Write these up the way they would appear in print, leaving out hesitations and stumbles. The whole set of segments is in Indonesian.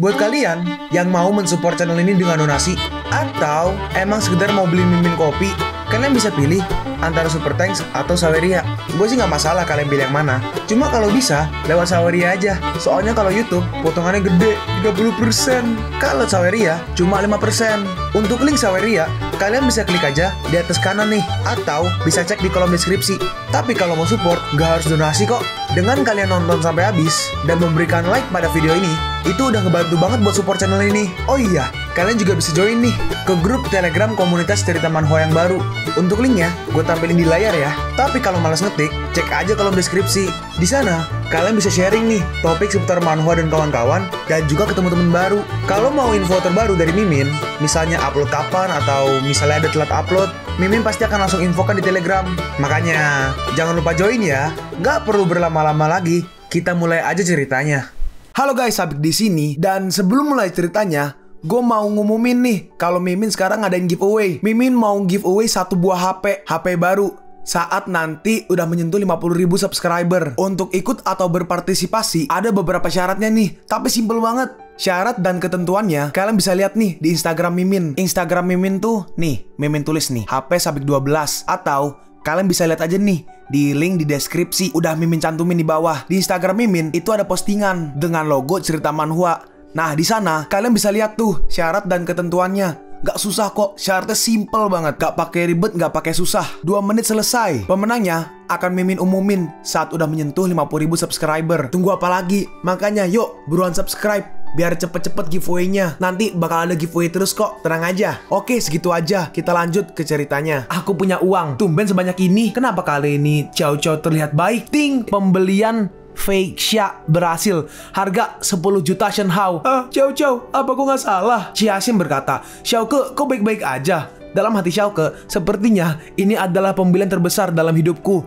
Buat kalian yang mau mensupport channel ini dengan donasi, atau emang sekedar mau beli mimin kopi, kalian bisa pilih antara Super Thanks atau Saweria. Gue sih nggak masalah kalian pilih yang mana. Cuma kalau bisa, lewat Saweria aja. Soalnya kalau YouTube, potongannya gede, 30%. Kalau Saweria, cuma 5%. Untuk link Saweria, kalian bisa klik aja di atas kanan nih. Atau bisa cek di kolom deskripsi. Tapi kalau mau support, nggak harus donasi kok. Dengan kalian nonton sampai habis, dan memberikan like pada video ini, itu udah ngebantu banget buat support channel ini. Oh iya, kalian juga bisa join nih ke grup Telegram komunitas cerita manhwa yang baru. Untuk linknya, gue tampilin di layar ya. Tapi kalau malas ngetik, cek aja kolom deskripsi. Di sana, kalian bisa sharing nih topik seputar manhwa dan kawan-kawan, dan juga ketemu teman baru. Kalau mau info terbaru dari Mimin, misalnya upload kapan atau misalnya ada telat upload, Mimin pasti akan langsung infokan di Telegram. Makanya, jangan lupa join ya. Nggak perlu berlama-lama lagi, kita mulai aja ceritanya. Halo guys, Sabik di sini, dan sebelum mulai ceritanya, gue mau ngumumin nih kalau Mimin sekarang ngadain giveaway. Mimin mau giveaway satu buah HP baru saat nanti udah menyentuh 50.000 subscriber. Untuk ikut atau berpartisipasi ada beberapa syaratnya nih, tapi simple banget. Syarat dan ketentuannya kalian bisa lihat nih di Instagram Mimin. Instagram Mimin tuh nih, Mimin tulis nih HP Sabik 12, atau kalian bisa lihat aja nih di link di deskripsi, udah Mimin cantumin di bawah. Di Instagram Mimin itu ada postingan dengan logo cerita manhwa. Nah, di sana kalian bisa lihat tuh syarat dan ketentuannya. Gak susah kok, syaratnya simple banget. Gak pakai ribet, gak pakai susah. 2 menit selesai. Pemenangnya akan Mimin umumin saat udah menyentuh 50.000 subscriber. Tunggu apa lagi? Makanya yuk, buruan subscribe biar cepet-cepet giveaway-nya. Nanti bakal ada giveaway terus kok, tenang aja. Oke, segitu aja, kita lanjut ke ceritanya. Aku punya uang, tumben sebanyak ini. Kenapa kali ini Chow Chow terlihat baik? Ting, pembelian fake Xia berhasil. Harga 10 juta Shenhao. Chow Chow, apa kok nggak salah? Xiaxin berkata, Xiaoke, kok baik-baik aja? Dalam hati Xiaoke, sepertinya ini adalah pembelian terbesar dalam hidupku.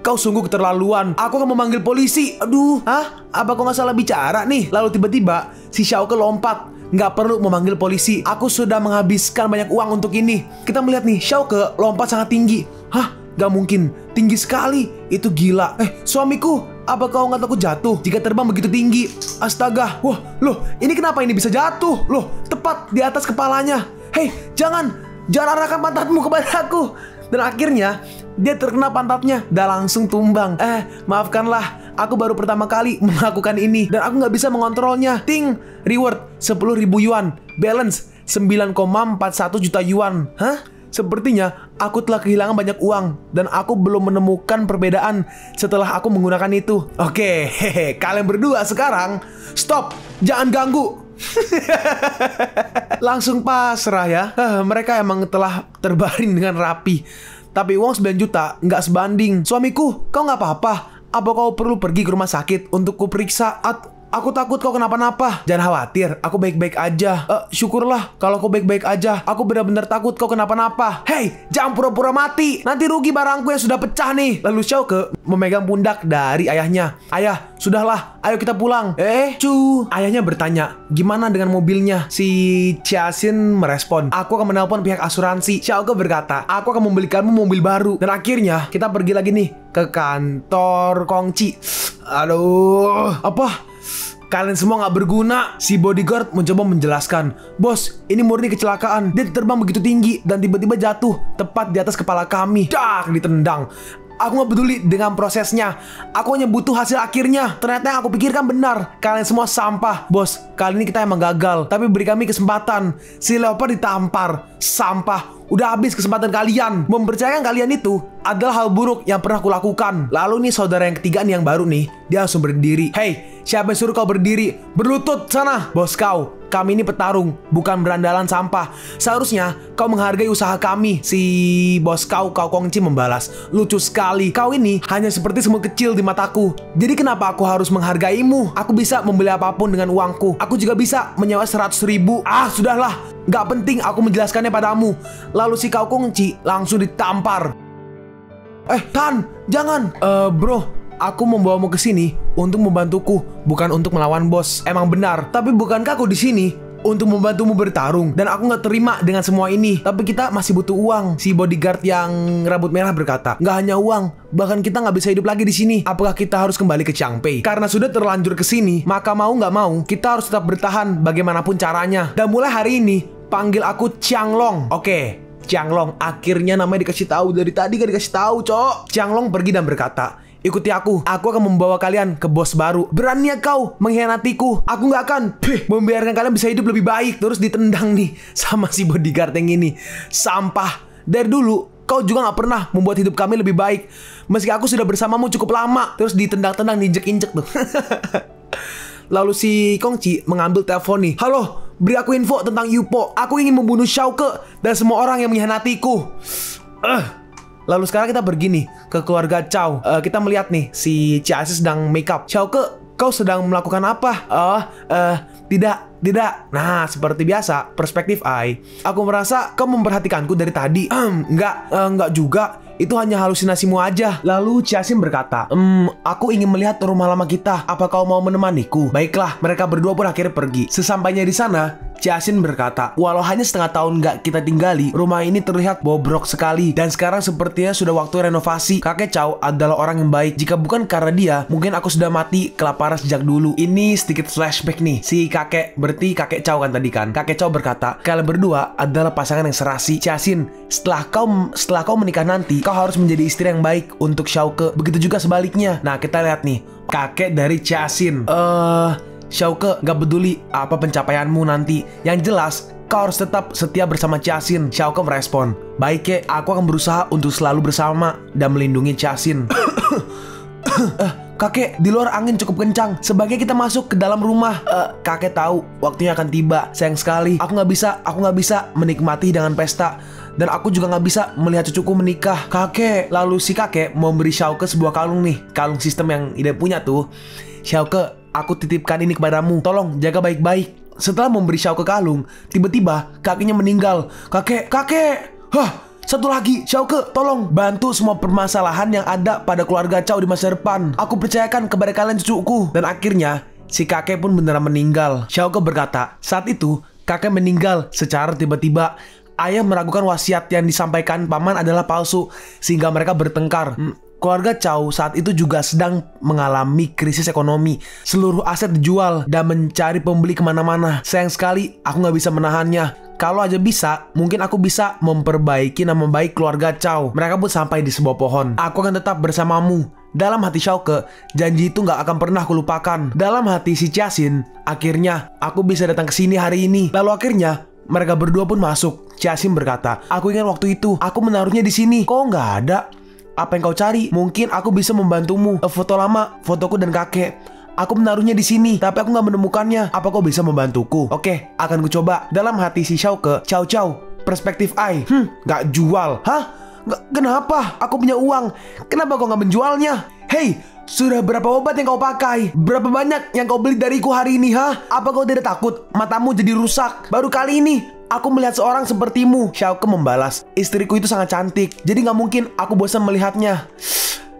Kau sungguh keterlaluan. Aku akan memanggil polisi. Aduh, apa kok nggak salah bicara nih? Lalu tiba-tiba si Xiaoke lompat. Nggak perlu memanggil polisi. Aku sudah menghabiskan banyak uang untuk ini. Kita melihat nih, Xiaoke lompat sangat tinggi. Gak mungkin, tinggi sekali. Itu gila. Suamiku, apa kau nggak takut jatuh jika terbang begitu tinggi? Astaga, wah, loh, ini kenapa ini bisa jatuh? Loh, tepat di atas kepalanya. Hei, jangan arahkan pantatmu kepadaku. Dan akhirnya dia terkena pantatnya dan langsung tumbang. Maafkanlah, aku baru pertama kali melakukan ini dan aku nggak bisa mengontrolnya. Ting, reward 10.000 yuan, balance 9,41 juta yuan. Sepertinya aku telah kehilangan banyak uang dan aku belum menemukan perbedaan setelah aku menggunakan itu. Oke, kalian berdua sekarang stop, jangan ganggu. Langsung pasrah ya. Mereka emang telah terbaring dengan rapi. Tapi uang 9 juta nggak sebanding. Suamiku, kau nggak apa-apa? Apa kau perlu pergi ke rumah sakit untuk kuperiksa? Aku takut kau kenapa-napa. Jangan khawatir, aku baik-baik aja. Syukurlah kalau kau baik-baik aja. Aku benar-benar takut kau kenapa-napa. Hei, jangan pura-pura mati. Nanti rugi barangku yang sudah pecah nih. Lalu Xiaoke memegang pundak dari ayahnya. Ayah, sudahlah, ayo kita pulang. Ayahnya bertanya, gimana dengan mobilnya? Si Xiaxin merespon, aku akan menelpon pihak asuransi. Xiaoke berkata, aku akan membelikanmu mobil baru. Dan akhirnya kita pergi lagi nih ke kantor Kongci. Aduh, apa? Kalian semua nggak berguna. Si bodyguard mencoba menjelaskan, bos, ini murni kecelakaan. Dia terbang begitu tinggi dan tiba-tiba jatuh tepat di atas kepala kami. Dak, ditendang. Aku nggak peduli dengan prosesnya. Aku hanya butuh hasil akhirnya. Ternyata yang aku pikirkan benar. Kalian semua sampah. Bos, kali ini kita emang gagal. Tapi beri kami kesempatan. Si leopard ditampar. Sampah. Udah habis kesempatan kalian. Mempercayakan kalian itu adalah hal buruk yang pernah kulakukan. Lalu nih saudara yang ketiga nih yang baru nih, dia langsung berdiri. Hei, siapa yang suruh kau berdiri? Berlutut sana. Bos kau, kami ini petarung, bukan berandalan sampah. Seharusnya kau menghargai usaha kami. Si bos kau Kongci membalas, lucu sekali. Kau ini hanya seperti semut kecil di mataku. Jadi kenapa aku harus menghargaimu? Aku bisa membeli apapun dengan uangku. Aku juga bisa menyewa 100.000. Sudahlah, gak penting aku menjelaskannya padamu. Lalu si Kongci langsung ditampar. Tan, jangan. Bro, aku membawamu ke sini untuk membantuku, bukan untuk melawan bos. Emang benar, tapi bukankah aku di sini untuk membantumu bertarung. Dan aku nggak terima dengan semua ini. Tapi kita masih butuh uang. Si bodyguard yang rambut merah berkata, nggak hanya uang, bahkan kita nggak bisa hidup lagi di sini. Apakah kita harus kembali ke Changpei? Karena sudah terlanjur ke sini, maka mau nggak mau kita harus tetap bertahan bagaimanapun caranya. Dan mulai hari ini panggil aku Qianglong. Oke, Qianglong. Akhirnya namanya dikasih tahu. Dari tadi gak dikasih tahu, cok. Qianglong pergi dan berkata, ikuti aku akan membawa kalian ke bos baru. Beraninya kau mengkhianatiku? Aku nggak akan membiarkan kalian bisa hidup lebih baik. Terus ditendang nih sama si bodyguard yang ini. Sampah. Dari dulu kau juga nggak pernah membuat hidup kami lebih baik. Meski aku sudah bersamamu cukup lama. Terus ditendang-tendang, diinjek-injek tuh. Lalu si Kongqi mengambil telepon nih. Halo, beri aku info tentang Yupo. Aku ingin membunuh Xiaoke dan semua orang yang mengkhianatiku. Lalu sekarang kita pergi nih ke keluarga Chow. Kita melihat nih si Chiasin sedang make up. Xiaoke, kau sedang melakukan apa? Tidak. Nah, seperti biasa, perspektif I. Aku merasa kau memperhatikanku dari tadi. Enggak juga. Itu hanya halusinasimu aja. Lalu Chiasin berkata, aku ingin melihat rumah lama kita. Apa kau mau menemaniku? Baiklah, mereka berdua pun akhirnya pergi. Sesampainya di sana, Chiasin berkata, walau hanya setengah tahun nggak kita tinggali, rumah ini terlihat bobrok sekali. Dan sekarang sepertinya sudah waktu renovasi. Kakek Chow adalah orang yang baik. Jika bukan karena dia, mungkin aku sudah mati kelaparan sejak dulu. Ini sedikit flashback nih. Si kakek, berarti kakek Chow kan tadi kan. Kakek Chow berkata, kalian berdua adalah pasangan yang serasi. Chiasin, setelah kau menikah nanti, kau harus menjadi istri yang baik untuk Xiaoke. Begitu juga sebaliknya. Nah, kita lihat nih, kakek dari Chiasin. Xiaoke, gak peduli apa pencapaianmu nanti. Yang jelas, kau harus tetap setia bersama Chiasin. Xiaoke merespon, baik kek, aku akan berusaha untuk selalu bersama dan melindungi Chiasin. Kakek, di luar angin cukup kencang. Sebaiknya kita masuk ke dalam rumah. Kakek tahu waktunya akan tiba. Sayang sekali, aku nggak bisa menikmati dengan pesta. Dan aku juga nggak bisa melihat cucuku menikah. Kakek. Lalu si kakek memberi Xiaoke sebuah kalung nih. Kalung sistem yang dia punya tuh. Xiaoke, aku titipkan ini kepadamu. Tolong jaga baik-baik. Setelah memberi Xiaoke kalung, tiba-tiba kakinya meninggal. Kakek. Satu lagi, Xiaoke, tolong bantu semua permasalahan yang ada pada keluarga Chow di masa depan. Aku percayakan kepada kalian cucuku. Dan akhirnya, si kakek pun beneran meninggal. Xiaoke berkata, saat itu, kakek meninggal secara tiba-tiba. Ayah meragukan wasiat yang disampaikan paman adalah palsu, sehingga mereka bertengkar. Keluarga Chow saat itu juga sedang mengalami krisis ekonomi. Seluruh aset dijual dan mencari pembeli kemana-mana. Sayang sekali, aku nggak bisa menahannya. Kalau aja bisa, mungkin aku bisa memperbaiki nama baik keluarga Chow. Mereka pun sampai di sebuah pohon. Aku akan tetap bersamamu. Dalam hati Xiaoke, janji itu nggak akan pernah kulupakan. Dalam hati si Chiasin, akhirnya aku bisa datang ke sini hari ini. Lalu akhirnya mereka berdua pun masuk. Chiasin berkata, aku ingat waktu itu, aku menaruhnya di sini. Kok nggak ada? Apa yang kau cari? Mungkin aku bisa membantumu. Foto lama, fotoku dan kakek. Aku menaruhnya di sini, tapi aku nggak menemukannya. Apa kau bisa membantuku? Oke, akan ku coba. Dalam hati si Xiaoke, Chow, perspektif I. Nggak jual. Hah? Kenapa? Aku punya uang. Kenapa kau nggak menjualnya? Hey, sudah berapa obat yang kau pakai? Berapa banyak yang kau beli dariku hari ini, ha? Apa kau tidak takut matamu jadi rusak? Baru kali ini aku melihat seorang sepertimu. Xiaoke membalas, istriku itu sangat cantik, jadi nggak mungkin aku bosan melihatnya.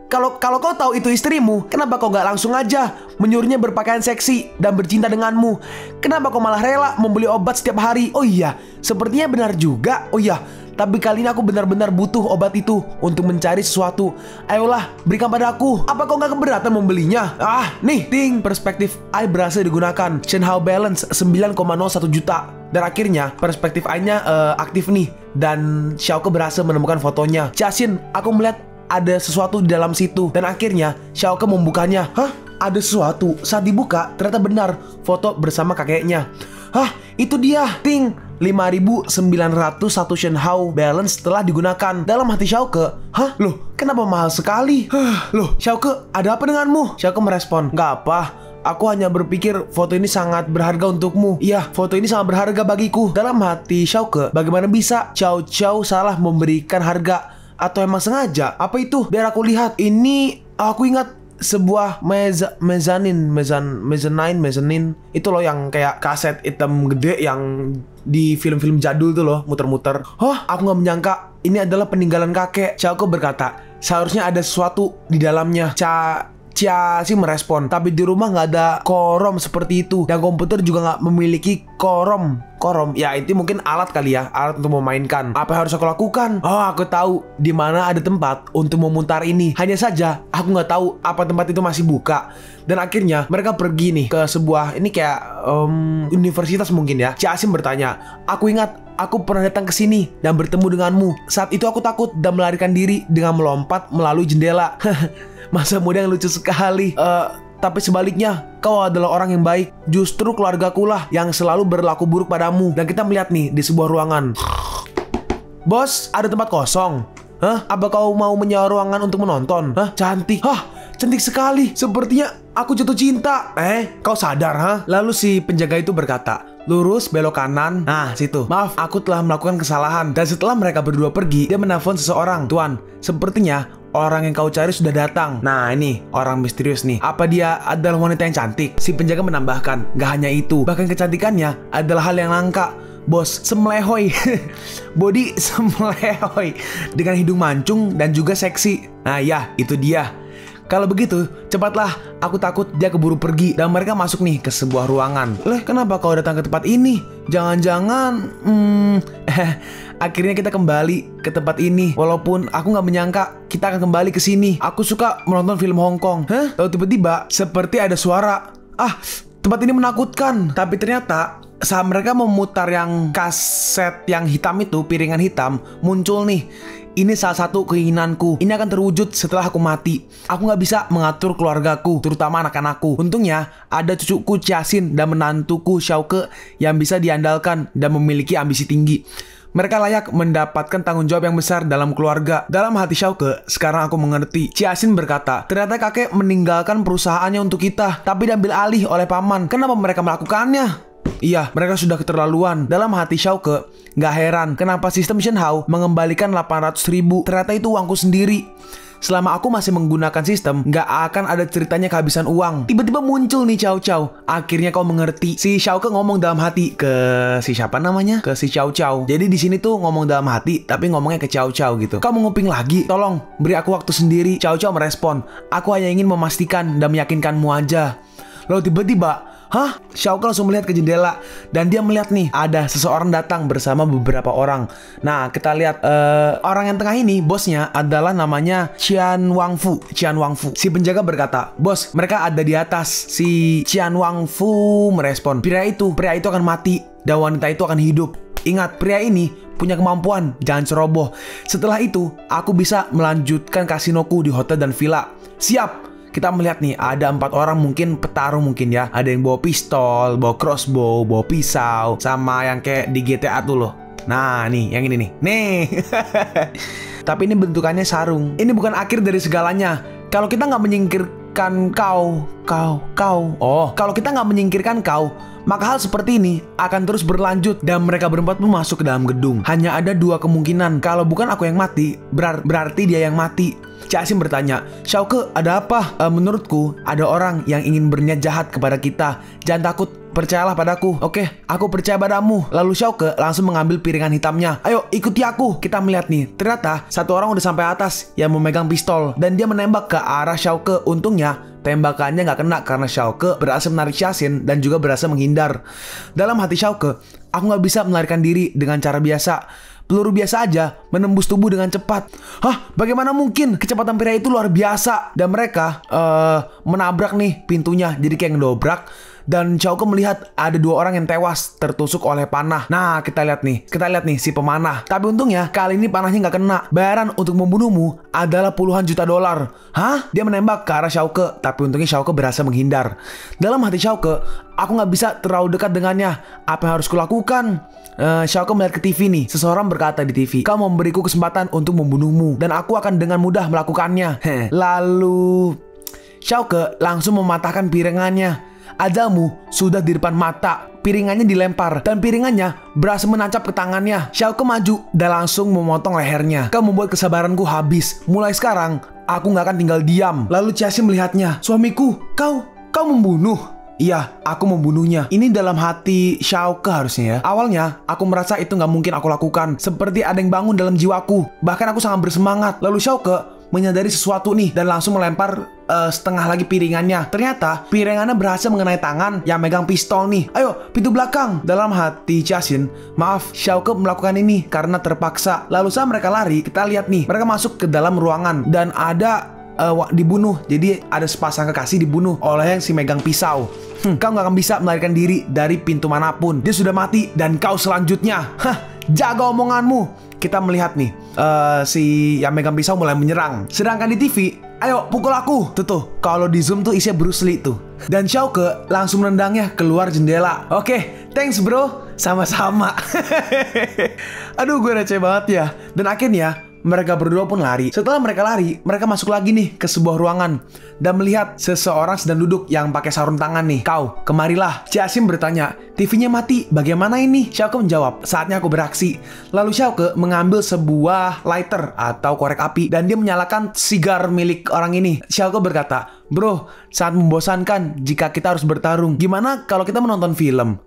Kalau kau tahu itu istrimu, kenapa kau nggak langsung aja menyuruhnya berpakaian seksi dan bercinta denganmu? Kenapa kau malah rela membeli obat setiap hari? Oh iya, sepertinya benar juga. Oh iya, tapi kali ini aku benar-benar butuh obat itu untuk mencari sesuatu. Ayolah, berikan padaku. Apa kau nggak keberatan membelinya? Nih, ting. Perspektif I berhasil digunakan. Shenhao balance 9,01 juta. Dan akhirnya perspektif I-nya aktif nih. Dan Xiaoke berhasil menemukan fotonya. Chiasin, aku melihat ada sesuatu di dalam situ. Dan akhirnya Xiaoke membukanya. Hah? Ada sesuatu. Saat dibuka, ternyata benar foto bersama kakeknya. Hah? Itu dia, ting. 5.901 Shenhao balance telah digunakan. Dalam hati Xiaoke, hah? Loh, kenapa mahal sekali? Loh, Xiaoke, ada apa denganmu? Xiaoke merespon, gak apa. Aku hanya berpikir foto ini sangat berharga untukmu. Iya, foto ini sangat berharga bagiku. Dalam hati Xiaoke, bagaimana bisa Chow salah memberikan harga? Atau emang sengaja? Apa itu? Biar aku lihat. Ini aku ingat sebuah mezzanine. Itu loh yang kayak kaset hitam gede yang di film-film jadul tuh loh, muter-muter. Aku nggak menyangka ini adalah peninggalan kakek. Xiaoke berkata, seharusnya ada sesuatu di dalamnya. Ciasim merespon, tapi di rumah nggak ada korom seperti itu, dan komputer juga nggak memiliki korom. Korom, ya itu mungkin alat kali ya, alat untuk memainkan. Apa yang harus aku lakukan? Oh, aku tahu di mana ada tempat untuk memutar ini. Hanya saja aku nggak tahu apa tempat itu masih buka. Dan akhirnya mereka pergi nih ke sebuah ini kayak universitas mungkin ya. Ciasim bertanya, aku ingat aku pernah datang ke sini dan bertemu denganmu. Saat itu aku takut dan melarikan diri dengan melompat melalui jendela. Masa muda yang lucu sekali. Tapi sebaliknya, kau adalah orang yang baik. Justru keluargaku lah yang selalu berlaku buruk padamu. Dan kita melihat nih di sebuah ruangan. Bos, ada tempat kosong. Hah? Apa kau mau menyewa ruangan untuk menonton? Hah? Cantik. Hah? Cantik sekali. Sepertinya aku jatuh cinta. Kau sadar, ha? Lalu si penjaga itu berkata, lurus, belok kanan. Nah, situ. Maaf, aku telah melakukan kesalahan. Dan setelah mereka berdua pergi, dia menelpon seseorang. Tuan, sepertinya orang yang kau cari sudah datang. Nah, ini orang misterius nih. Apa dia adalah wanita yang cantik? Si penjaga menambahkan, gak hanya itu, bahkan kecantikannya adalah hal yang langka. Bos, semelehoy. Body semelehoy, dengan hidung mancung dan juga seksi. Nah ya, itu dia. Kalau begitu, cepatlah, aku takut dia keburu pergi. Dan mereka masuk nih ke sebuah ruangan. Kenapa kau datang ke tempat ini? Jangan-jangan akhirnya kita kembali ke tempat ini. Walaupun aku gak menyangka kita akan kembali ke sini. Aku suka menonton film Hong Kong. Lalu tiba-tiba seperti ada suara. Tempat ini menakutkan. Tapi ternyata saat mereka memutar yang kaset yang hitam itu, piringan hitam, muncul nih. Ini salah satu keinginanku. Ini akan terwujud setelah aku mati. Aku gak bisa mengatur keluargaku, terutama anak-anakku. Untungnya ada cucuku Ciasin dan menantuku Xiaoke yang bisa diandalkan dan memiliki ambisi tinggi. Mereka layak mendapatkan tanggung jawab yang besar dalam keluarga. Dalam hati Xiaoke, sekarang aku mengerti. Ciasin berkata, ternyata kakek meninggalkan perusahaannya untuk kita, tapi diambil alih oleh paman. Kenapa mereka melakukannya? Iya, mereka sudah keterlaluan. Dalam hati Xiaoke, gak heran kenapa sistem Shenhao mengembalikan 800.000. Ternyata itu uangku sendiri. Selama aku masih menggunakan sistem, gak akan ada ceritanya kehabisan uang. Tiba-tiba muncul nih Cao Cao. Akhirnya kau mengerti. Si Xiaoke ngomong dalam hati ke si siapa namanya? Ke si Cao Cao. Jadi di sini tuh ngomong dalam hati, tapi ngomongnya ke Cao Cao gitu. Kau mau nguping lagi? Tolong, beri aku waktu sendiri. Cao Cao merespon, aku hanya ingin memastikan dan meyakinkanmu aja. Lalu tiba-tiba, Xiaoke langsung melihat ke jendela dan dia melihat nih ada seseorang datang bersama beberapa orang. Nah, kita lihat orang yang tengah ini, bosnya adalah namanya Qian Wangfu. Si penjaga berkata, bos, mereka ada di atas. Si Qian Wangfu merespon, pria itu akan mati dan wanita itu akan hidup. Ingat, pria ini punya kemampuan, jangan ceroboh. Setelah itu, aku bisa melanjutkan kasinoku di hotel dan villa. Siap. Kita melihat nih, ada 4 orang mungkin petarung mungkin ya. Ada yang bawa pistol, bawa crossbow, bawa pisau, sama yang kayak di GTA tuh loh. Nah, nih, yang ini nih. Nih. Tapi ini bentukannya sarung. Ini bukan akhir dari segalanya. Kalau kita nggak menyingkirkan kalau kita nggak menyingkirkan kau, maka hal seperti ini akan terus berlanjut dan mereka berempat pun masuk ke dalam gedung. Hanya ada 2 kemungkinan. Kalau bukan aku yang mati, berarti dia yang mati. Ciasim bertanya, Xiaoke, ada apa? Menurutku, ada orang yang ingin berniat jahat kepada kita. Jangan takut, percayalah padaku. Oke, aku percaya padamu. Lalu Xiaoke langsung mengambil piringan hitamnya. Ayo, ikuti aku. Kita melihat nih, ternyata satu orang udah sampai atas yang memegang pistol. Dan dia menembak ke arah Xiaoke. Untungnya, tembakannya nggak kena karena Xiaoke berhasil menarik Ciasin dan juga berhasil menghindar. Dalam hati Xiaoke, aku nggak bisa melarikan diri dengan cara biasa. Peluru biasa aja menembus tubuh dengan cepat. Bagaimana mungkin? Kecepatan pria itu luar biasa. Dan mereka menabrak nih pintunya, jadi kayak ngedobrak. Dan Xiaoke melihat ada 2 orang yang tewas tertusuk oleh panah. Nah, kita lihat nih si pemanah. Tapi untungnya kali ini panahnya nggak kena. Bayaran untuk membunuhmu adalah puluhan juta dolar. Dia menembak ke arah Xiaoke, tapi untungnya Xiaoke berhasil menghindar. Dalam hati Xiaoke, aku nggak bisa terlalu dekat dengannya. Apa yang harus kulakukan? Xiaoke melihat ke TV nih. Seseorang berkata di TV, kau memberiku kesempatan untuk membunuhmu dan aku akan dengan mudah melakukannya. Lalu Xiaoke langsung mematahkan piringannya. Ajalmu sudah di depan mata. Piringannya dilempar dan piringannya berhasil menancap ke tangannya. Xiaoke maju dan langsung memotong lehernya. Kau membuat kesabaranku habis. Mulai sekarang aku nggak akan tinggal diam. Lalu Ciasim melihatnya. Suamiku, kau membunuh. Iya, aku membunuhnya. Ini dalam hati Xiaoke harusnya ya. Awalnya, aku merasa itu nggak mungkin aku lakukan. Seperti ada yang bangun dalam jiwaku. Bahkan aku sangat bersemangat. Lalu Xiaoke menyadari sesuatu nih dan langsung melempar setengah lagi piringannya. Ternyata piringannya berhasil mengenai tangan yang megang pistol nih. Ayo, pintu belakang. Dalam hati Jiaxin, maaf, Xiaoke melakukan ini karena terpaksa. Lalu saat mereka lari, kita lihat nih, mereka masuk ke dalam ruangan dan ada dibunuh. Jadi ada sepasang kekasih dibunuh oleh yang si megang pisau. Kau nggak akan bisa melarikan diri dari pintu manapun. Dia sudah mati dan kau selanjutnya. Jaga omonganmu. Kita melihat nih, si yang megang pisau mulai menyerang. Sedangkan di TV, ayo pukul aku. Tuh, kalau di zoom tuh isinya Bruce Lee tuh. Dan Xiaoke langsung menendangnya keluar jendela. Oke, thanks bro. Sama-sama. Aduh, gue receh banget ya. Dan akhirnya mereka berdua pun lari. Setelah mereka lari, mereka masuk lagi nih ke sebuah ruangan dan melihat seseorang sedang duduk yang pakai sarung tangan nih. Kau, kemarilah. Jiaxin bertanya, TV-nya mati, bagaimana ini? Xiaoke menjawab, saatnya aku beraksi. Lalu Xiaoke mengambil sebuah lighter atau korek api dan dia menyalakan sigar milik orang ini. Xiaoke berkata, bro, sangat membosankan jika kita harus bertarung. Gimana kalau kita menonton film?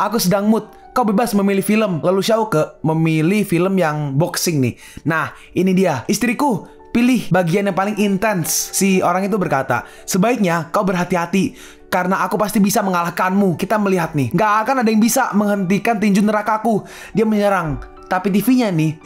Aku sedang mood. Kau bebas memilih film. Lalu Xiaoke memilih film yang boxing nih. Nah, ini dia. Istriku, pilih bagian yang paling intens. Si orang itu berkata, sebaiknya kau berhati-hati karena aku pasti bisa mengalahkanmu. Kita melihat nih, gak akan ada yang bisa menghentikan tinju nerakaku. Dia menyerang. Tapi TV-nya nih,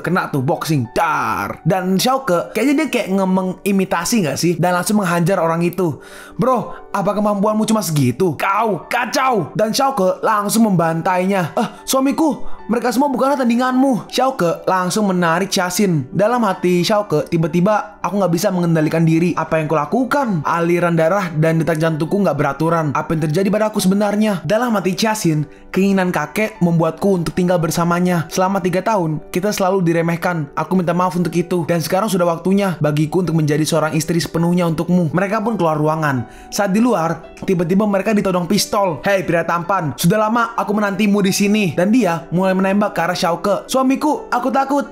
kena tuh boxing, dar. Dan Xiaoke, kayaknya dia kayak mengimitasi gak sih? Dan langsung menghajar orang itu. Bro, apa kemampuanmu cuma segitu? Kau, kacau. Dan Xiaoke langsung membantainya. Suamiku, mereka semua bukanlah tandinganmu. Xiaoke langsung menarik Jiaxin. Dalam hati Xiaoke, tiba-tiba aku gak bisa mengendalikan diri. Apa yang kulakukan? Aliran darah dan detak jantungku gak beraturan. Apa yang terjadi padaku sebenarnya? Dalam hati Jiaxin, keinginan kakek membuatku untuk tinggal bersamanya. Selama 3 tahun, kita selalu diremehkan. Aku minta maaf untuk itu. Dan sekarang sudah waktunya bagiku untuk menjadi seorang istri sepenuhnya untukmu. Mereka pun keluar ruangan. Saat di luar, tiba-tiba mereka ditodong pistol. Hei pria tampan, sudah lama aku menantimu di sini. Dan dia mulai menembak ke arah Xiaoke. Suamiku, aku takut.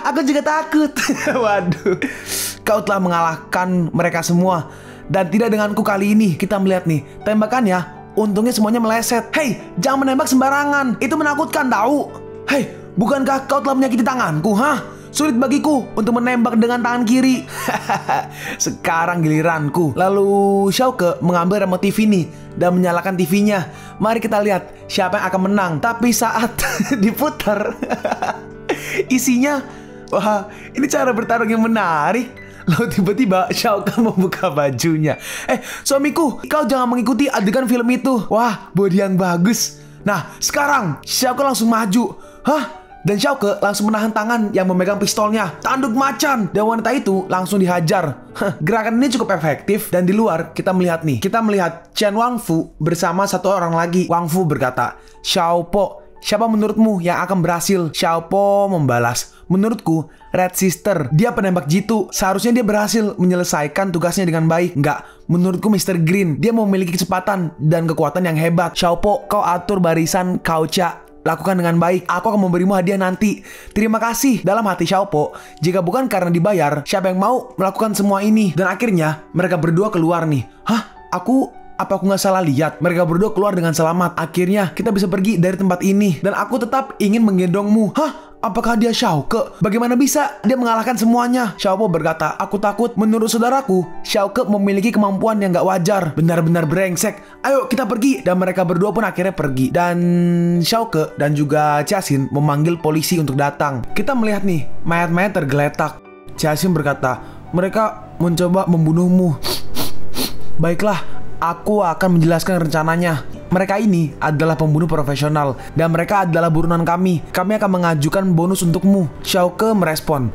Aku juga takut. Waduh. Kau telah mengalahkan mereka semua. Dan tidak denganku kali ini. Kita melihat nih, tembakannya untungnya semuanya meleset. Hei, jangan menembak sembarangan. Itu menakutkan tahu. Hei, bukankah kau telah menyakiti tanganku, Sulit bagiku untuk menembak dengan tangan kiri. Sekarang giliranku. Lalu Xiaoke mengambil remote TV nih dan menyalakan TV-nya. Mari kita lihat siapa yang akan menang. Tapi saat diputar, isinya, wah, ini cara bertarung yang menarik. Lalu tiba-tiba Xiaoke membuka bajunya. Suamiku, kau jangan mengikuti adegan film itu. Wah, body yang bagus. Nah, sekarang Xiaoke langsung maju. Dan Xiaoke langsung menahan tangan yang memegang pistolnya. Tanduk macan. Dan wanita itu langsung dihajar. Gerakan ini cukup efektif. Dan di luar kita melihat nih, kita melihat Chen Wangfu bersama satu orang lagi. Wangfu berkata, Xiaopo, siapa menurutmu yang akan berhasil? Xiaopo membalas, menurutku Red Sister. Dia penembak jitu. Seharusnya dia berhasil menyelesaikan tugasnya dengan baik. Enggak, menurutku Mr. Green. Dia memiliki kecepatan dan kekuatan yang hebat. Xiaopo, kau atur barisan Kauca. Lakukan dengan baik. Aku akan memberimu hadiah nanti. Terima kasih. Dalam hati Xiaopo, jika bukan karena dibayar, siapa yang mau melakukan semua ini? Dan akhirnya mereka berdua keluar nih. Apa aku nggak salah lihat? Mereka berdua keluar dengan selamat. Akhirnya kita bisa pergi dari tempat ini. Dan aku tetap ingin menggendongmu. Apakah dia Xiaoke? Bagaimana bisa dia mengalahkan semuanya? Xiaopo berkata, aku takut. Menurut saudaraku, Xiaoke memiliki kemampuan yang gak wajar. Benar-benar brengsek. Ayo kita pergi. Dan mereka berdua pun akhirnya pergi. Dan Xiaoke dan juga Jiaxin memanggil polisi untuk datang. Kita melihat nih, mayat-mayat tergeletak. Jiaxin berkata, mereka mencoba membunuhmu. Baiklah, aku akan menjelaskan rencananya. Mereka ini adalah pembunuh profesional dan mereka adalah buronan kami. Kami akan mengajukan bonus untukmu. Xiaoke merespon,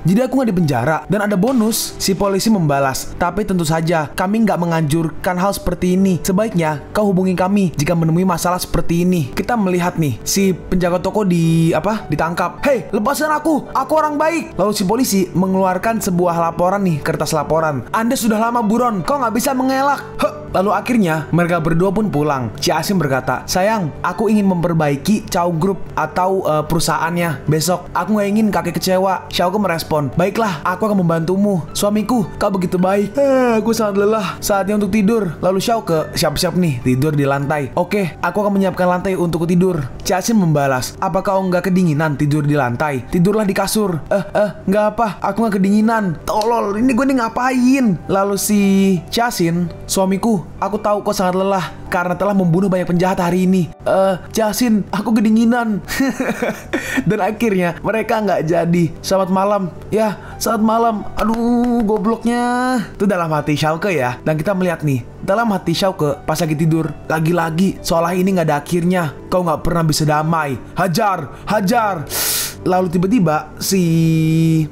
jadi aku nggak dipenjara dan ada bonus? Si polisi membalas, tapi tentu saja kami nggak menganjurkan hal seperti ini. Sebaiknya kau hubungi kami jika menemui masalah seperti ini. Kita melihat nih, si penjaga toko ditangkap. Hei, lepaskan aku orang baik. Lalu si polisi mengeluarkan sebuah laporan nih, kertas laporan. Anda sudah lama buron, kau nggak bisa mengelak. Lalu akhirnya mereka berdua pun pulang. Ciasin berkata, sayang, aku ingin memperbaiki Chow Group atau perusahaannya. Besok aku gak ingin kakek kecewa. Xiaoke merespon, baiklah, aku akan membantumu. Suamiku, kau begitu baik. Aku sangat lelah, saatnya untuk tidur. Lalu Xiaoke, siap-siap nih, tidur di lantai. Oke, aku akan menyiapkan lantai untuk tidur. Ciasin membalas, apa kau nggak kedinginan tidur di lantai? Tidurlah di kasur. Nggak apa, aku nggak kedinginan. Tolol, ini gue nih ngapain? Lalu si Ciasin, suamiku, aku tahu kau sangat lelah karena telah membunuh banyak penjahat hari ini. Ciasin, aku kedinginan. Dan akhirnya mereka nggak jadi. Selamat malam. Ya, selamat malam. Aduh, gobloknya. Itu dalam hati Xiaoke ya. Dan kita melihat nih, dalam hati Xiaoke pas lagi tidur, lagi-lagi seolah ini nggak ada akhirnya. Kau nggak pernah bisa damai. Hajar, hajar. Lalu tiba-tiba si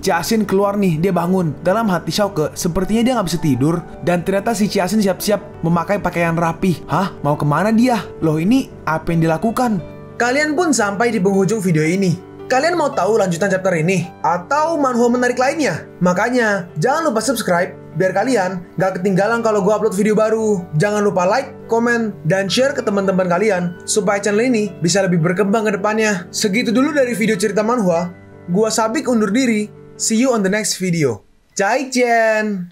Ciasin keluar nih, dia bangun. Dalam hati Xiaoke, sepertinya dia nggak bisa tidur. Dan ternyata si Ciasin siap-siap memakai pakaian rapi. Hah? Mau kemana dia? Loh, ini apa yang dilakukan? Kalian pun sampai di penghujung video ini. Kalian mau tahu lanjutan chapter ini? Atau manhwa menarik lainnya? Makanya, jangan lupa subscribe biar kalian gak ketinggalan kalau gue upload video baru. Jangan lupa like, komen, dan share ke teman-teman kalian supaya channel ini bisa lebih berkembang ke depannya. Segitu dulu dari video cerita manhwa. Gua Sabik undur diri. See you on the next video. Zaijian.